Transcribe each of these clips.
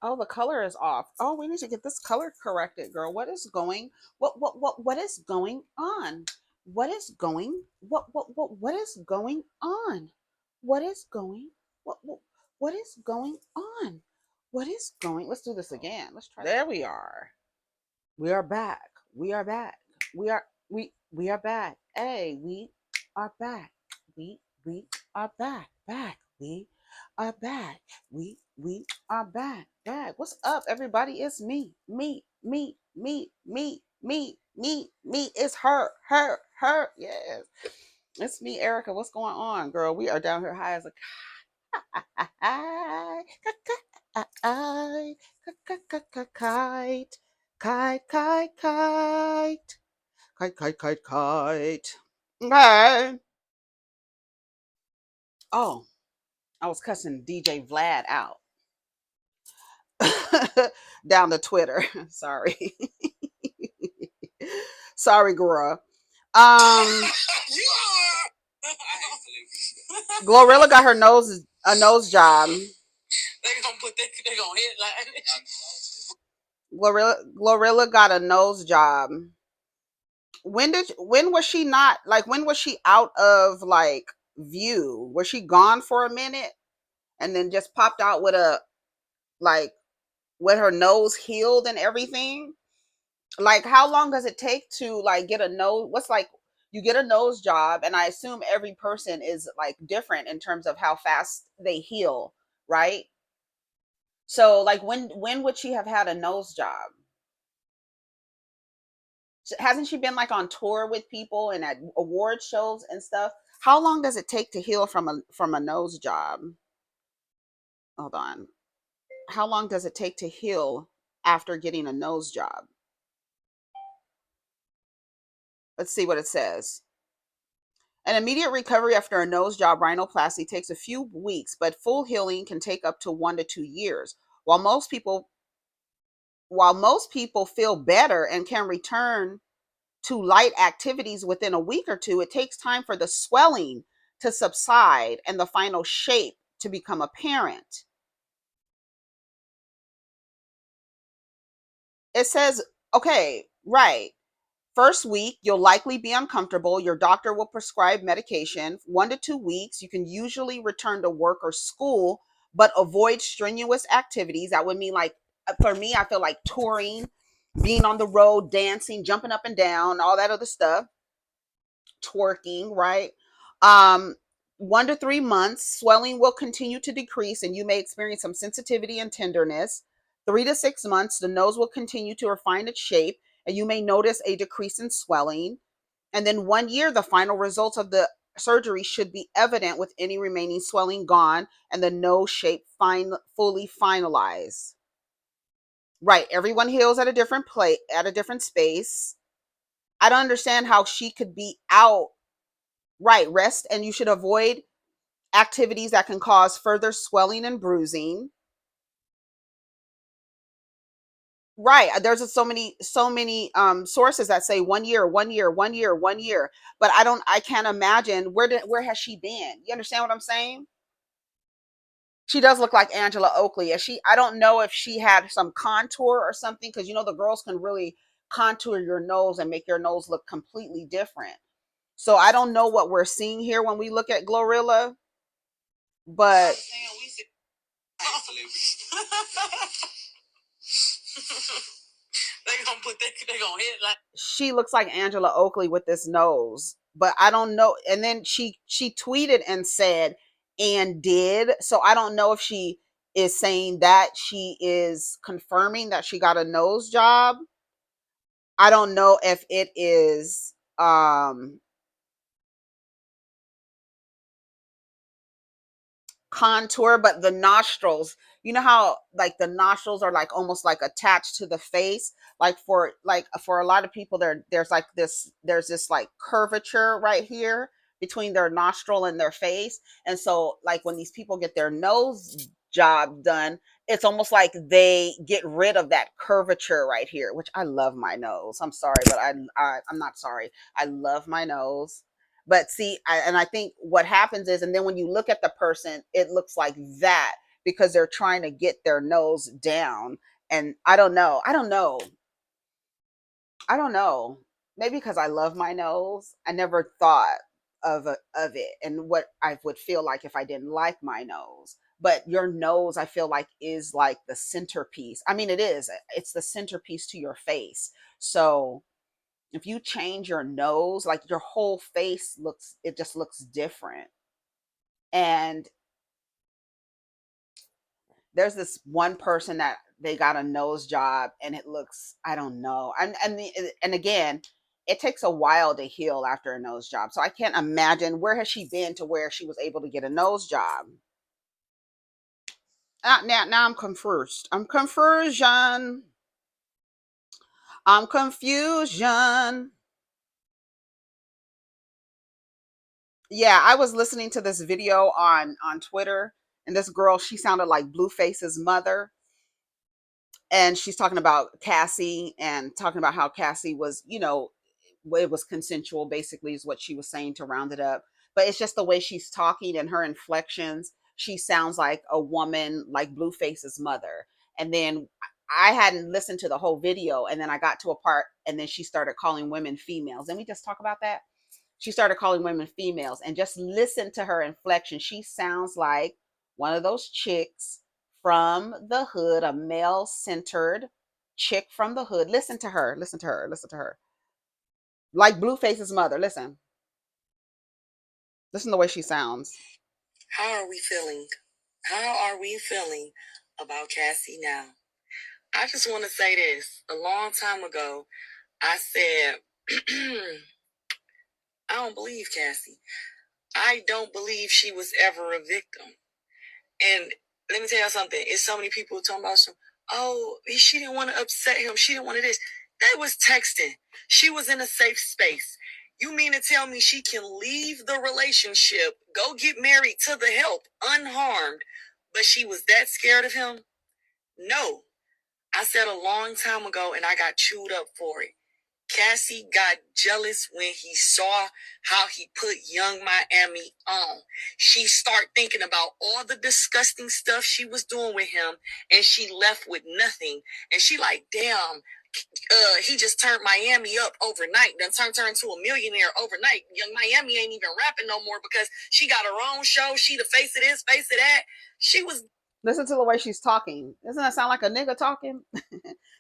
Oh, the color is off. Oh, we need to get this color corrected, girl. What is going? What is going on? What is going? What is going on? What is going? What is going on? What is going? Let's do this again. Let's try. There we are. We are back. We are back. We are back. Hey, we are back. We are back. Back. We are back. We are back. Back. What's up, everybody? It's me. Me. It's her. Yes. It's me, Erica. What's going on, girl? We are down here high as a kite. Kite, kite, kite. Kite, kite, kite, kite. Okay. Oh, I was cussing DJ Vlad out down the Twitter. Sorry. Sorry, girl. GloRilla got her nose a nose job. They gonna put that. They gonna headline. GloRilla got a nose job. When was she not like? When was she out of like view? Was she gone for a minute and then just popped out with a like with her nose healed and everything? Like, how long does it take to like get a nose? What's like you get a nose job, and I assume every person is like different in terms of how fast they heal, right? So like when would she have had a nose job? Hasn't she been like on tour with people and at award shows and stuff? How long does it take to heal from a nose job? Hold on. How long does it take to heal after getting a nose job? Let's see what it says. An immediate recovery after a nose job rhinoplasty takes a few weeks, but full healing can take up to 1 to 2 years. While most people while most people feel better and can return to light activities within a week or two, it takes time for the swelling to subside and the final shape to become apparent. It says, okay, right. First week, you'll likely be uncomfortable. Your doctor will prescribe medication. 1 to 2 weeks, you can usually return to work or school, but avoid strenuous activities. That would mean, like, for me, I feel like touring, being on the road, dancing, jumping up and down, all that other stuff, twerking, right? Um, 1 to 3 months, swelling will continue to decrease and you may experience some sensitivity and tenderness. 3 to 6 months, the nose will continue to refine its shape and you may notice a decrease in swelling. And then 1 year, the final results of the surgery should be evident with any remaining swelling gone and the nose shape fully finalized. Right, everyone heals at a different place, at a different space. I don't understand how she could be out. Right, rest and you should avoid activities that can cause further swelling and bruising. Right, there's so many sources that say 1 year, 1 year, 1 year, 1 year, but I can't imagine where has she been? You understand what I'm saying? She does look like Angela Oakley. I don't know if she had some contour or something, because you know the girls can really contour your nose and make your nose look completely different. So I don't know what we're seeing here when we look at GloRilla, but they gonna hit like she looks like Angela Oakley with this nose. But I don't know. And then she tweeted and said and did. So I don't know if she is saying that she is confirming that she got a nose job. I don't know if it is contour, but the nostrils, you know how like the nostrils are like almost like attached to the face, like for a lot of people there's this like curvature right here between their nostril and their face. And so like when these people get their nose job done, it's almost like they get rid of that curvature right here, which I love my nose. I'm sorry, but I'm not sorry, I love my nose. But see, and I think what happens is, and then when you look at the person, it looks like that because they're trying to get their nose down. And I don't know. I don't know. Maybe because I love my nose, I never thought of it and what I would feel like if I didn't like my nose. But your nose, I feel like, is like the centerpiece. I mean, it is. It's the centerpiece to your face. So if you change your nose, like your whole face looks, it just looks different. And there's this one person that they got a nose job and it looks, I don't know, and again, it takes a while to heal after a nose job, so I can't imagine where has she been to where she was able to get a nose job. Now I'm confusion. Yeah, I was listening to this video on Twitter, and this girl, she sounded like Blueface's mother, and she's talking about Cassie and talking about how Cassie was, it was consensual, basically, is what she was saying to round it up. But it's just the way she's talking and her inflections. She sounds like a woman like Blueface's mother. And then I hadn't listened to the whole video, and then I got to a part, and then she started calling women females. And we just talk about that. She started calling women females, and just listen to her inflection. She sounds like one of those chicks from the hood, a male centered chick from the hood. Listen to her, listen to her, listen to her. Like Blueface's mother. Listen to the way she sounds. How are we feeling? How are we feeling about Cassie now? I just want to say this. A long time ago, I said, I don't believe Cassie. I don't believe she was ever a victim. And let me tell you something. It's so many people talking about oh, she didn't want to upset him. She didn't want to this. They was texting. She was in a safe space. You mean to tell me she can leave the relationship, go get married to the help unharmed, but she was that scared of him? No. I said a long time ago, and I got chewed up for it. Cassie got jealous when he saw how he put young Miami on. She started thinking about all the disgusting stuff she was doing with him, and she left with nothing. And she like, damn, he just turned Miami up overnight. Then turned her into a millionaire overnight. Young Miami ain't even rapping no more because she got her own show. She the face of this, face of that. She was. Listen to the way she's talking. Doesn't that sound like a nigga talking?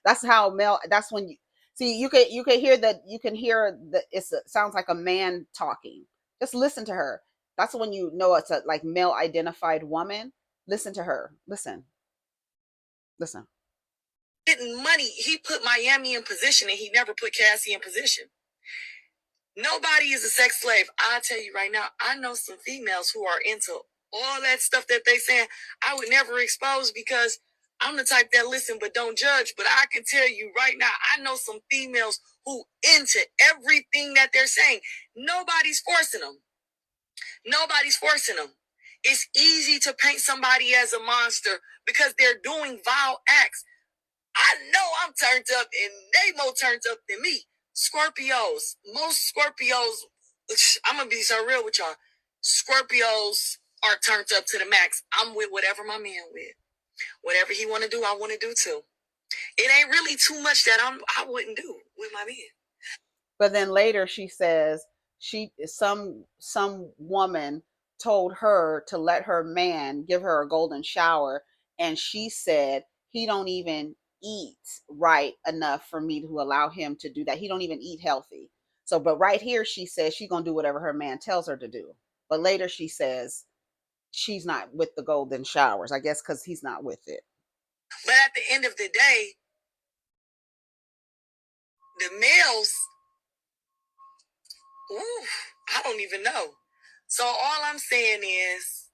That's how male. That's when you see, you can hear that, you can hear that it sounds like a man talking. Just listen to her. That's when you know it's a like male identified woman. Listen to her. Listen. Getting money. He put Miami in position, and he never put Cassie in position. Nobody is a sex slave. I'll tell you right now, I know some females who are into all that stuff that they saying. I would never expose because I'm the type that listen but don't judge. But I can tell you right now, I know some females who into everything that they're saying. Nobody's forcing them. Nobody's forcing them. It's easy to paint somebody as a monster because they're doing vile acts. I know I'm turned up and they more turned up than me. Scorpios, most Scorpios, I'm going to be so real with y'all. Scorpios are turned up to the max. I'm with whatever my man with. Whatever he want to do, I want to do too. It ain't really too much that I wouldn't do with my man. But then later she says some woman told her to let her man give her a golden shower, and she said he don't even eat right enough for me to allow him to do that. He don't even eat healthy. So, but right here she says she's gonna do whatever her man tells her to do. But later she says she's not with the golden showers. I guess because he's not with it. But at the end of the day, the males, I don't even know. So all I'm saying is,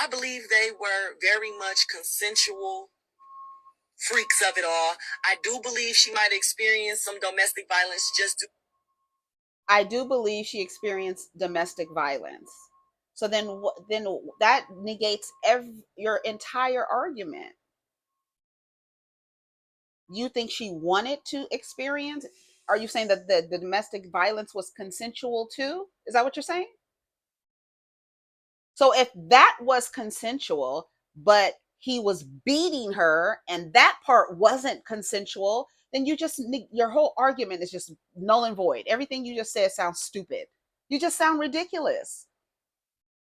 I believe they were very much consensual freaks of it all. I do believe she might experience some domestic violence I do believe she experienced domestic violence. So then that negates your entire argument. You think she wanted to experience? Are you saying that the domestic violence was consensual too? Is that what you're saying? So if that was consensual, but he was beating her and that part wasn't consensual, then your whole argument is just null and void. Everything you just said sounds stupid. You just sound ridiculous.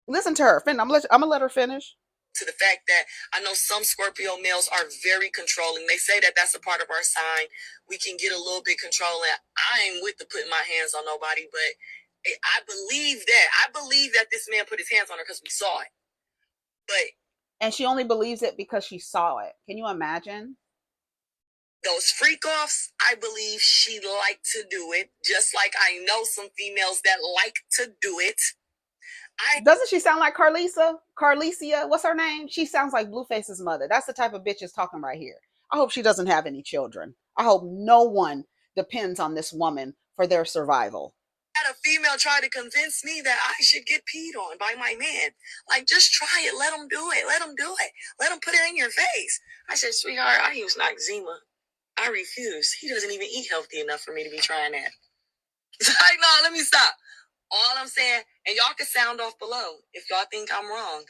Listen to her. I'm gonna let her finish. To the fact that I know some Scorpio males are very controlling. They say that that's a part of our sign. We can get a little bit controlling. I ain't with the putting my hands on nobody, but I believe that. I believe that this man put his hands on her because we saw it. And she only believes it because she saw it. Can you imagine? Those freak offs, I believe she liked to do it, just like I know some females that like to do it. Doesn't she sound like Carlicia? What's her name? She sounds like Blueface's mother. That's the type of bitch is talking right here. I hope she doesn't have any children. I hope no one depends on this woman for their survival. Had a female try to convince me that I should get peed on by my man. Like, just try it. Let him do it. Let him do it. Let him put it in your face. I said, sweetheart, I use Noxzema. I refuse. He doesn't even eat healthy enough for me to be trying that. It's like, no, let me stop. All I'm saying, and y'all can sound off below if y'all think I'm wrong.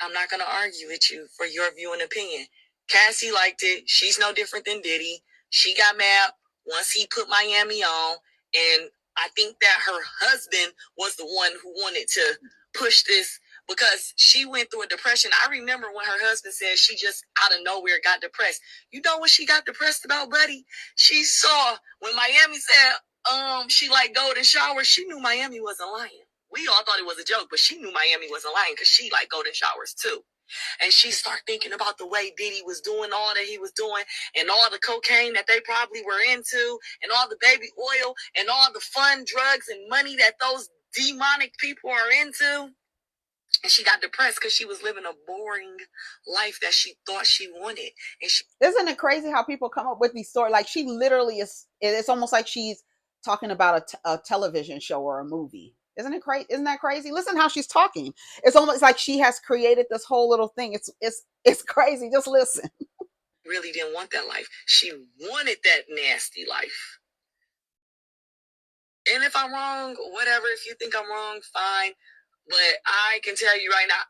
I'm not going to argue with you for your view and opinion. Cassie liked it. She's no different than Diddy. She got mad once he put Miami on, and I think that her husband was the one who wanted to push this because she went through a depression. I remember when her husband said she just out of nowhere got depressed. You know what she got depressed about, buddy? She saw when Miami said she like golden showers. She knew Miami wasn't lying. We all thought it was a joke, but she knew Miami wasn't lying because she like golden showers too. And she started thinking about the way Diddy was doing all that he was doing and all the cocaine that they probably were into and all the baby oil and all the fun drugs and money that those demonic people are into. And she got depressed because she was living a boring life that she thought she wanted. And isn't it crazy how people come up with these stories? Like she literally is, it's almost like she's talking about a television show or a movie. Isn't it crazy? Isn't that crazy? Listen how she's talking. It's almost like she has created this whole little thing. It's crazy. Just listen. Really didn't want that life. She wanted that nasty life. And if I'm wrong, whatever, if you think I'm wrong, fine. But I can tell you right now,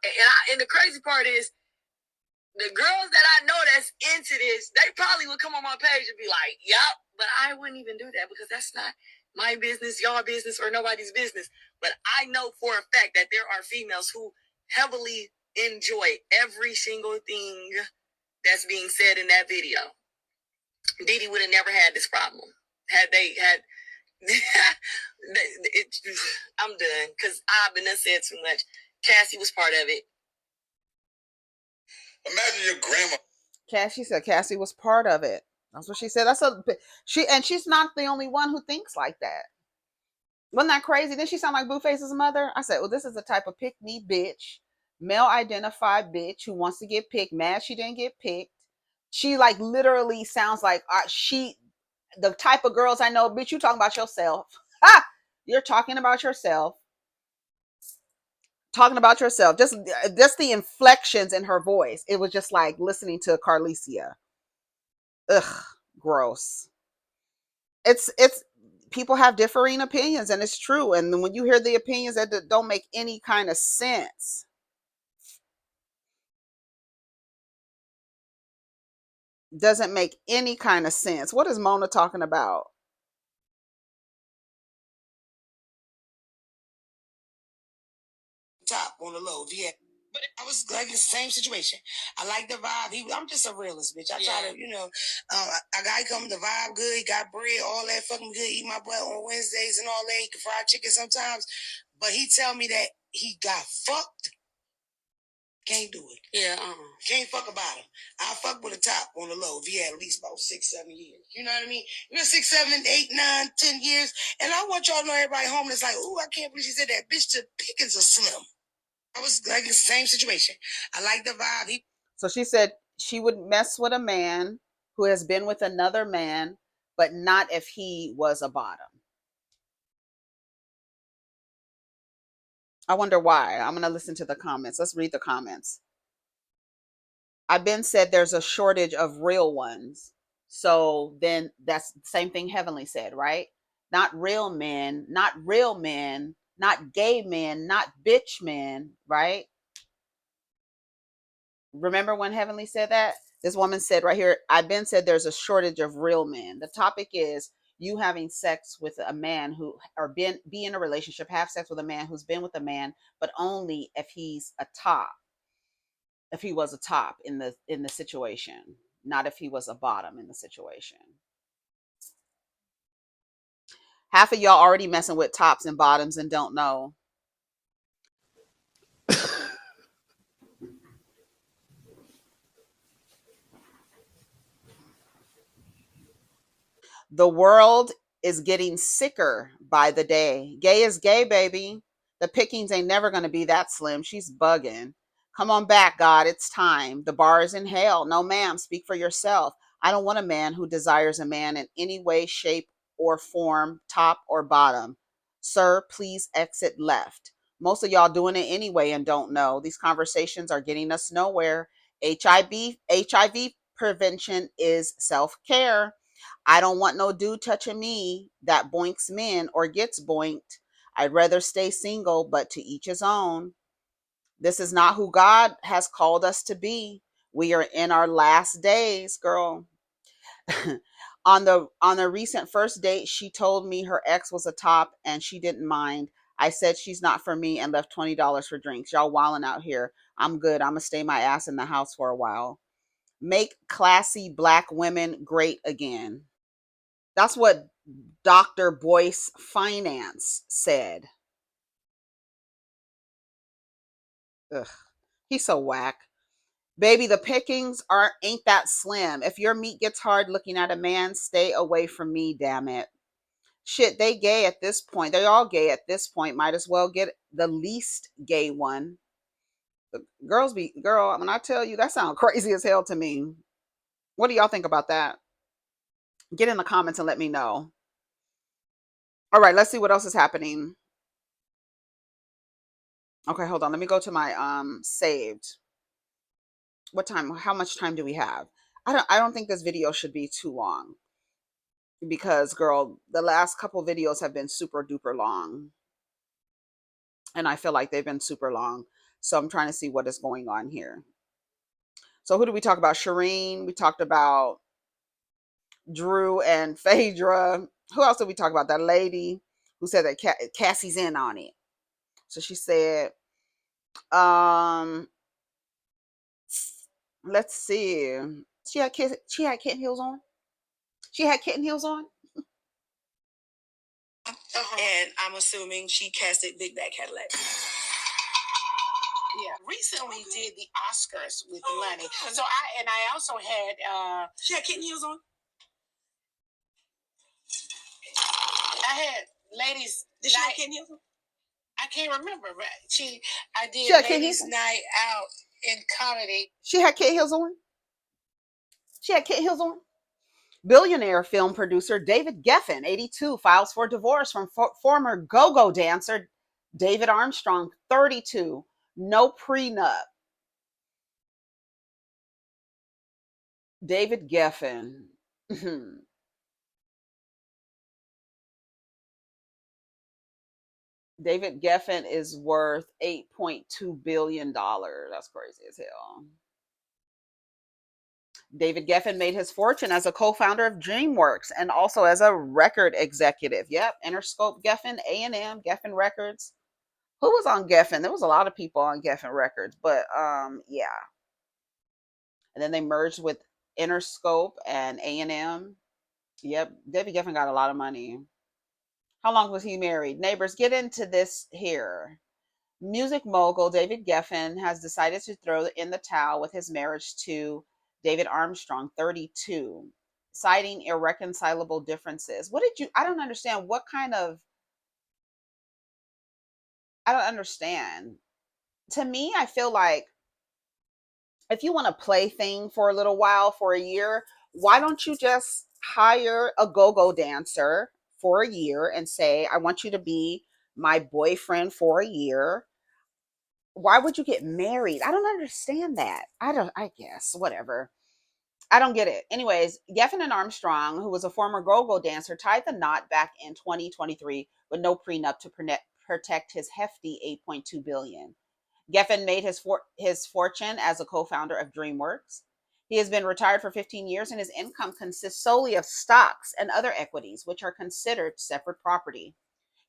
and the crazy part is, the girls that I know that's into this, they probably would come on my page and be like, yup, but I wouldn't even do that because that's not my business, your business, or nobody's business. But I know for a fact that there are females who heavily enjoy every single thing that's being said in that video. Diddy would have never had this problem had they had. I'm done because I've been said too much. Cassie was part of it. Imagine your grandma. Cassie said Cassie was part of it. That's what she said. She's not the only one who thinks like that. Wasn't that crazy? Didn't she sound like Blueface's mother? I said, well, this is the type of pick me bitch, male identified bitch who wants to get picked, mad she didn't get picked. She like literally sounds like the type of girls I know. Bitch, you talking about yourself. You're talking about yourself. Talking about yourself. Just the inflections in her voice. It was just like listening to Carlicia. Ugh, gross. It's people have differing opinions, and it's true. And when you hear the opinions that don't make any kind of sense, doesn't make any kind of sense. What is Mona talking about? Top on the low, yeah. But I was like in the same situation. I like the vibe. I'm just a realist, bitch. I try to, a guy come the vibe good. He got bread, all that fucking good. Eat my butt on Wednesdays and all that. He can fry chicken sometimes. But he tell me that he got fucked. Can't do it. Yeah, Can't fuck about him. I fuck with a top on the low if he had at least about 6, 7 years. You know what I mean? 6, 7, 8, 9, 10 years. And I want y'all to know everybody home that's like, ooh, I can't believe she said that. Bitch, the pickings are slim. I was like in the same situation. I like the vibe. So she said she would mess with a man who has been with another man, but not if he was a bottom. I wonder why. I'm going to listen to the comments. Let's read the comments. I've been said there's a shortage of real ones. So then that's the same thing Heavenly said, right? Not real men, not gay men, not bitch men, right? Remember when Heavenly said that? This woman said right here, I've been said there's a shortage of real men. The topic is you having sex with a man who, or be in a relationship, have sex with a man who's been with a man, but only if he's a top, if he was a top in the situation, not if he was a bottom in the situation. Half of y'all already messing with tops and bottoms and don't know. The world is getting sicker by the day. Gay is gay, baby. The pickings ain't never going to be that slim. She's bugging. Come on back, God. It's time. The bar is in hell. No, ma'am. Speak for yourself. I don't want a man who desires a man in any way, shape, or form, top or bottom. Sir, please exit left. Most of y'all doing it anyway and don't know. These conversations are getting us nowhere. HIV prevention is self care. I don't want no dude touching me that boinks men or gets boinked. I'd rather stay single, but to each his own. This is not who God has called us to be. We are in our last days, girl. On the recent first date, she told me her ex was a top and she didn't mind. I said she's not for me and left $20 for drinks. Y'all wilding out here. I'm good. I'm gonna stay my ass in the house for a while. Make classy black women great again. That's what Dr. Boyce Finance said. Ugh, he's so whack. Baby, the pickings ain't that slim. If your meat gets hard looking at a man, stay away from me, damn it. Shit, they gay at this point. They all gay at this point. Might as well get the least gay one. The girls be girl, when I tell you that sounds crazy as hell to me. What do y'all think about that? Get in the comments and let me know. All right, let's see what else is happening. Okay, hold on. Let me go to my saved. What time? How much time do we have? I don't think this video should be too long because girl, the last couple videos have been super duper long. And I feel like they've been super long. So I'm trying to see what is going on here. So who did we talk about? Shireen. We talked about Drew and Phaedra. Who else did we talk about? That lady who said that Cassie's in on it. So she said, um, let's see. She had kitten heels on. She had kitten heels on. And I'm assuming she casted Big Bad Cadillac. Yeah, recently did the Oscars with Lonnie. So I also had she had kitten heels on. I had ladies. Did she have kitten heels on? I can't remember, but I did ladies' night out in comedy. She had kitten heels on. She had kitten heels on. Billionaire film producer David Geffen, 82, files for divorce from former go-go dancer David Armstrong, 32. No prenup. David Geffen. David Geffen is worth $8.2 billion. That's crazy as hell. David Geffen made his fortune as a co-founder of DreamWorks and also as a record executive. Yep, Interscope Geffen, A&M, Geffen Records. Who was on Geffen? There was a lot of people on Geffen Records, but yeah. And then they merged with Interscope and A&M. Yep, David Geffen got a lot of money. How long was he married? Neighbors, get into this here. Music mogul David Geffen has decided to throw in the towel with his marriage to David Armstrong, 32, citing irreconcilable differences. What did you? I don't understand. What kind of? I don't understand. To me, I feel like if you want to play thing for a little while, for a year, why don't you just hire a go-go dancer for a year and say, I want you to be my boyfriend for a year? Why would you get married? I don't understand that. I guess, whatever. I don't get it. Anyways, Geffen and Armstrong, who was a former go-go dancer, tied the knot back in 2023 with no prenup to protect his hefty 8.2 billion. Geffen made his fortune as a co-founder of DreamWorks. He has been retired for 15 years and his income consists solely of stocks and other equities, which are considered separate property.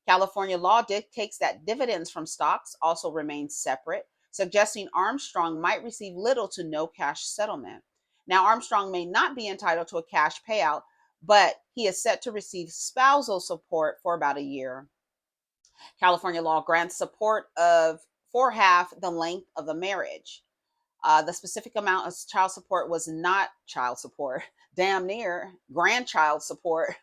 California law dictates that dividends from stocks also remain separate, suggesting Armstrong might receive little to no cash settlement. Now, Armstrong may not be entitled to a cash payout, but he is set to receive spousal support for about a year. California law grants support of for half the length of the marriage. The specific amount of child support was not child support, damn near grandchild support.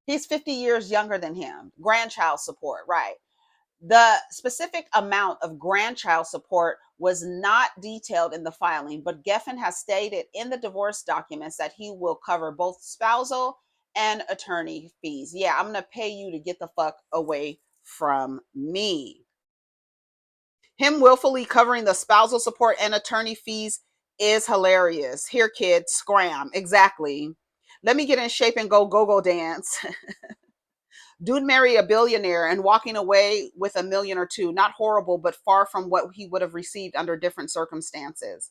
He's 50 years younger than him. Grandchild support, right. The specific amount of grandchild support was not detailed in the filing, but Geffen has stated in the divorce documents that he will cover both spousal and attorney fees. Yeah, I'm going to pay you to get the fuck away from me. Him willfully covering the spousal support and attorney fees is hilarious. Here, kid, scram. Exactly. Let me get in shape and go dance. Dude married a billionaire and walking away with $1 million or $2 million. Not horrible, but far from what he would have received under different circumstances.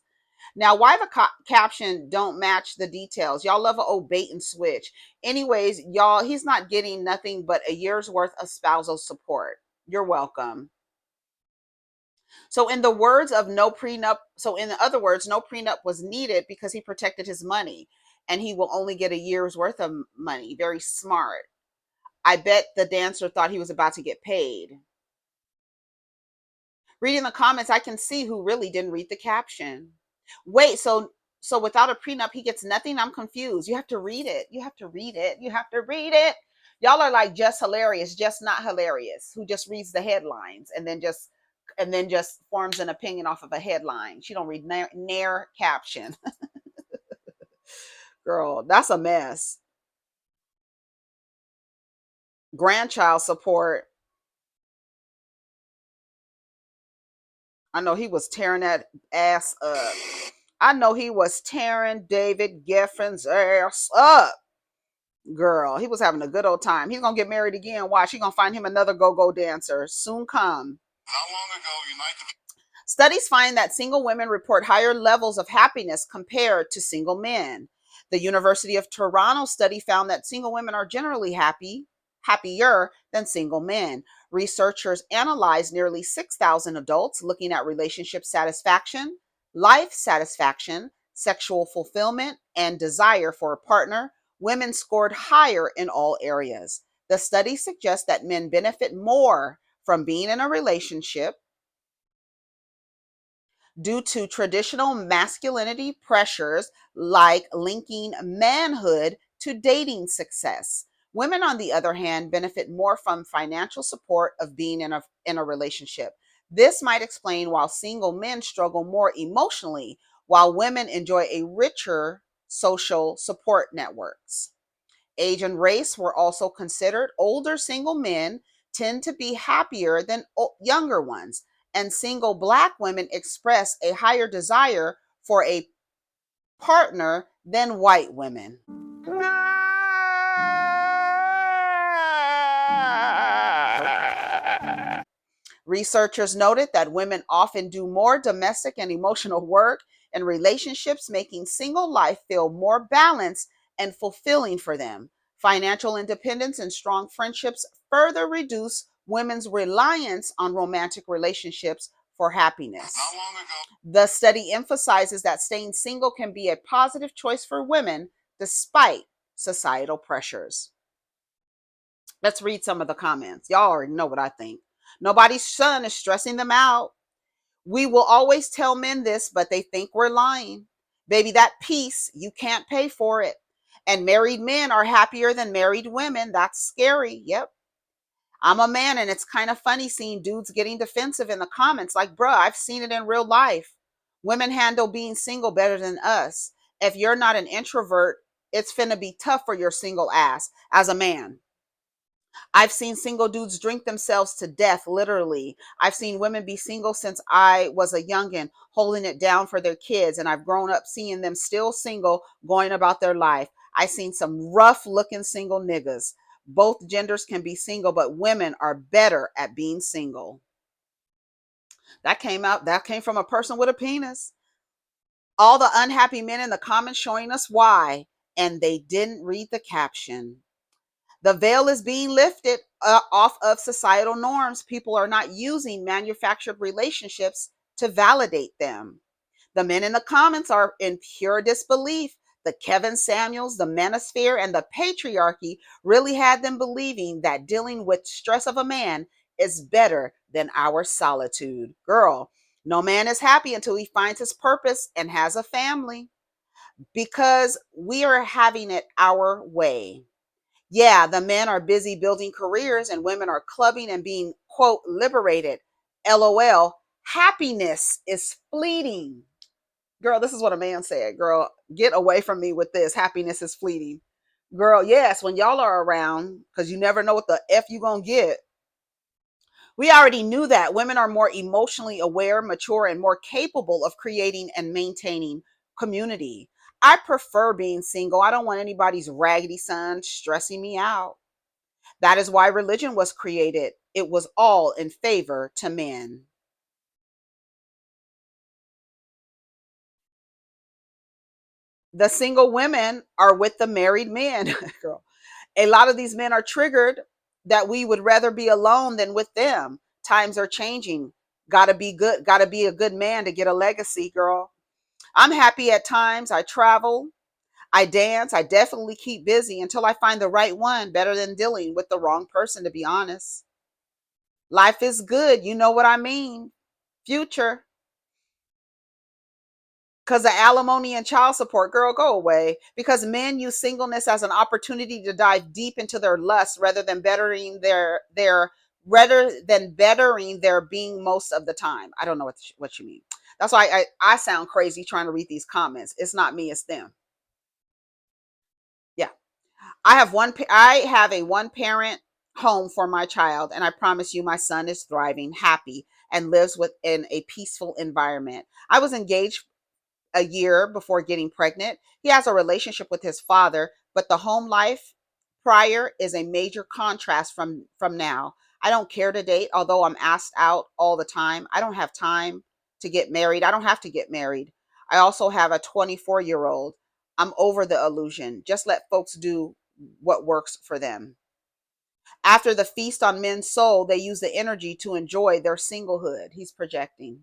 Now, why the caption don't match the details? Y'all love a old bait and switch. Anyways, y'all, he's not getting nothing but a year's worth of spousal support. You're welcome. So in the words of no prenup, so in other words, no prenup was needed because he protected his money and he will only get a year's worth of money. Very smart. I bet the dancer thought he was about to get paid. Reading the comments, I can see who really didn't read the caption. Wait, so without a prenup, he gets nothing? I'm confused. You have to read it. You have to read it. You have to read it. Y'all are like just hilarious, just not hilarious, who just reads the headlines and then just forms an opinion off of a headline. She don't read near caption. Girl, that's a mess. Grandchild support. I know he was tearing that ass up. I know he was tearing David Geffen's ass up. Girl, he was having a good old time. He's gonna get married again. Watch, he's gonna find him another go-go dancer. Soon come. Not long ago, Studies find that single women report higher levels of happiness compared to single men. The University of Toronto study found that single women are generally happier than single men. Researchers analyzed nearly 6,000 adults looking at relationship satisfaction, life satisfaction, sexual fulfillment, and desire for a partner. Women scored higher in all areas. The study suggests that men benefit more from being in a relationship due to traditional masculinity pressures like linking manhood to dating success. Women, on the other hand, benefit more from financial support of being in a relationship. This might explain why single men struggle more emotionally, while women enjoy a richer social support networks. Age and race were also considered. Older single men tend to be happier than younger ones, and single Black women express a higher desire for a partner than white women. Researchers noted that women often do more domestic and emotional work in relationships, making single life feel more balanced and fulfilling for them. Financial independence and strong friendships further reduce women's reliance on romantic relationships for happiness. The study emphasizes that staying single can be a positive choice for women despite societal pressures. Let's read some of the comments. Y'all already know what I think. Nobody's son is stressing them out. We will always tell men this, but they think we're lying. Baby, that peace, you can't pay for it. And married men are happier than married women. That's scary. Yep. I'm a man, and it's kind of funny seeing dudes getting defensive in the comments. Like, bruh, I've seen it in real life. Women handle being single better than us. If you're not an introvert, it's finna be tough for your single ass as a man. I've seen single dudes drink themselves to death, literally. I've seen women be single since I was a youngin', holding it down for their kids, and I've grown up seeing them still single, going about their life. I've seen some rough looking single niggas. Both genders can be single, but women are better at being single. That came from a person with a penis. All the unhappy men in the comments showing us why, and they didn't read the caption. The veil is being lifted off of societal norms. People are not using manufactured relationships to validate them. The men in the comments are in pure disbelief. The Kevin Samuels, the manosphere, and the patriarchy really had them believing that dealing with stress of a man is better than our solitude. Girl, no man is happy until he finds his purpose and has a family, because we are having it our way. Yeah, the men are busy building careers and women are clubbing and being, quote, liberated. LOL. Happiness is fleeting. Girl, this is what a man said. Girl, get away from me with this. Happiness is fleeting. Girl, yes, when y'all are around, because you never know what the F you gonna get. We already knew that women are more emotionally aware, mature, and more capable of creating and maintaining community. I prefer being single. I don't want anybody's raggedy son stressing me out. That is why religion was created. It was all in favor to men. The single women are with the married men. Girl, a lot of these men are triggered that we would rather be alone than with them. Times are changing. Gotta be good. Gotta be a good man to get a legacy, girl. I'm happy at times. I travel. I dance. I definitely keep busy until I find the right one, better than dealing with the wrong person, to be honest. Life is good. You know what I mean? Future. Because the alimony and child support, girl, go away. Because men use singleness as an opportunity to dive deep into their lust rather than bettering their being most of the time. I don't know what you mean. That's why I sound crazy trying to read these comments. It's not me, it's them. Yeah. I have a one parent home for my child, and I promise you my son is thriving, happy, and lives within a peaceful environment. I was engaged a year before getting pregnant. He has a relationship with his father, but the home life prior is a major contrast from now. I don't care to date, although I'm asked out all the time. I don't have time to get married. I don't have to get married. I also have a 24-year-old. I'm over the illusion. Just let folks do what works for them. After the feast on men's soul, they use the energy to enjoy their singlehood. He's projecting.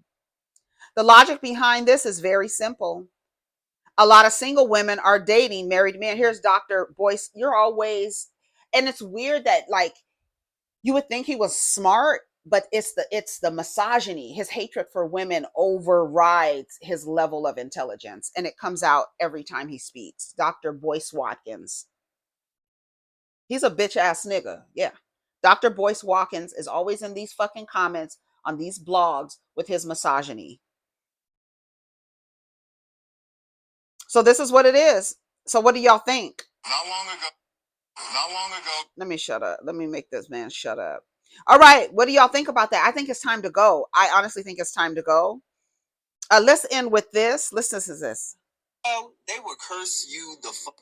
The logic behind this is very simple. A lot of single women are dating married men. Here's Dr. Boyce. You're always, and it's weird that, like, you would think he was smart, but it's the misogyny. His hatred for women overrides his level of intelligence, and it comes out every time he speaks. Dr. Boyce Watkins. He's a bitch ass nigga. Yeah. Dr. Boyce Watkins is always in these fucking comments on these blogs with his misogyny. So this is what it is. So what do y'all think? Not long ago. Let me shut up. Let me make this man shut up. All right. What do y'all think about that? I think it's time to go. I honestly think it's time to go. Let's end with this. Listen to this. Oh, they will curse you the fuck.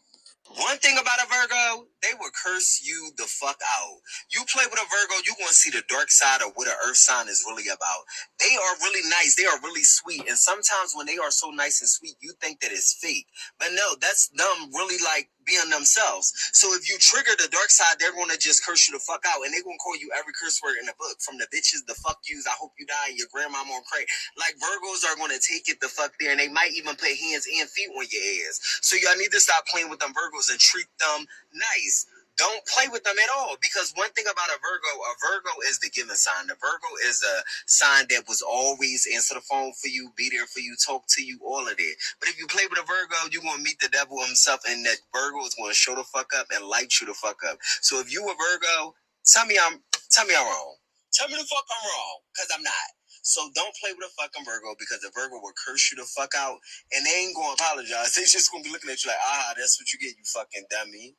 One thing about a Virgo, they will curse you the fuck out. You play with a Virgo, you're going to see the dark side of what an earth sign is really about. They are really nice. They are really sweet. And sometimes when they are so nice and sweet, you think that it's fake. But no, that's them really like being themselves. So if you trigger the dark side, they're going to just curse you the fuck out. And they're going to call you every curse word in the book. From the bitches, the fuck yous, I hope you die, your grandmama on crack. Like Virgos are going to take it the fuck there. And they might even put hands and feet on your ass. So y'all need to stop playing with them Virgos and treat them nice. Don't play with them at all, because one thing about a Virgo is the giving sign. The Virgo is a sign that was always answer the phone for you, be there for you, talk to you, all of that. But if you play with a Virgo, you're going to meet the devil himself, and that Virgo is going to show the fuck up and light you the fuck up. So if you a Virgo, tell me I'm wrong. Tell me the fuck I'm wrong, because I'm not. So don't play with a fucking Virgo, because the Virgo will curse you the fuck out, and they ain't gonna apologize. They just gonna be looking at you like, that's what you get, you fucking dummy.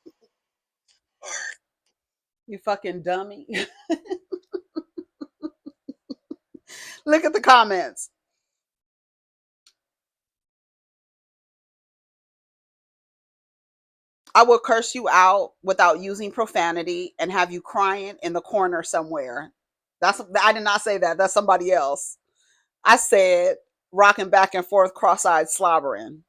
All right. You fucking dummy. Look at the comments. I will curse you out without using profanity and have you crying in the corner somewhere. I did not say that. That's somebody else. I said rocking back and forth, cross-eyed slobbering.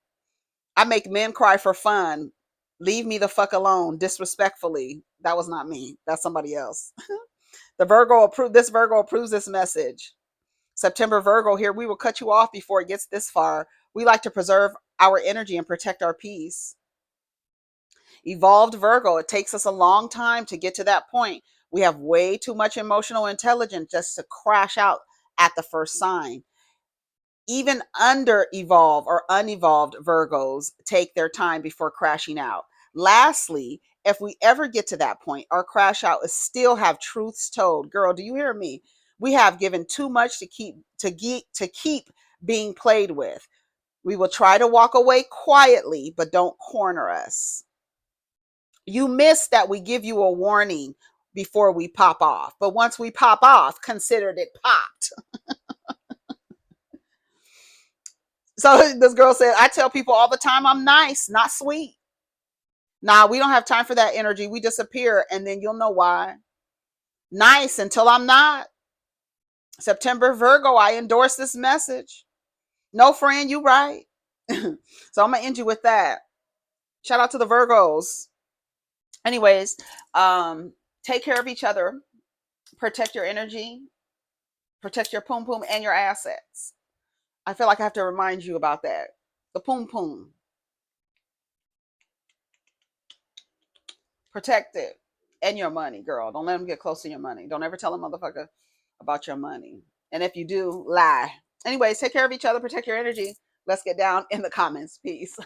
I make men cry for fun. Leave me the fuck alone, disrespectfully. That was not me. That's somebody else. This Virgo approves this message. September Virgo, here we will cut you off before it gets this far. We like to preserve our energy and protect our peace. Evolved Virgo, it takes us a long time to get to that point. We have way too much emotional intelligence just to crash out at the first sign. Even under evolved or unevolved Virgos take their time before crashing out. Lastly, if we ever get to that point, our crash out is still have truths told. Girl, do you hear me? We have given too much to keep being played with. We will try to walk away quietly, but don't corner us. You miss that we give you a warning before we pop off. But once we pop off, considered it popped. So this girl said, I tell people all the time I'm nice, not sweet. Nah, we don't have time for that energy. We disappear and then you'll know why. Nice until I'm not. September Virgo, I endorse this message. No, friend, you right. So I'm going to end you with that. Shout out to the Virgos. Anyways, take care of each other. Protect your energy. Protect your poom poom and your assets. I feel like I have to remind you about that. The poom poom. Protect it. And your money, girl. Don't let them get close to your money. Don't ever tell a motherfucker about your money. And if you do, lie. Anyways, take care of each other. Protect your energy. Let's get down in the comments. Peace.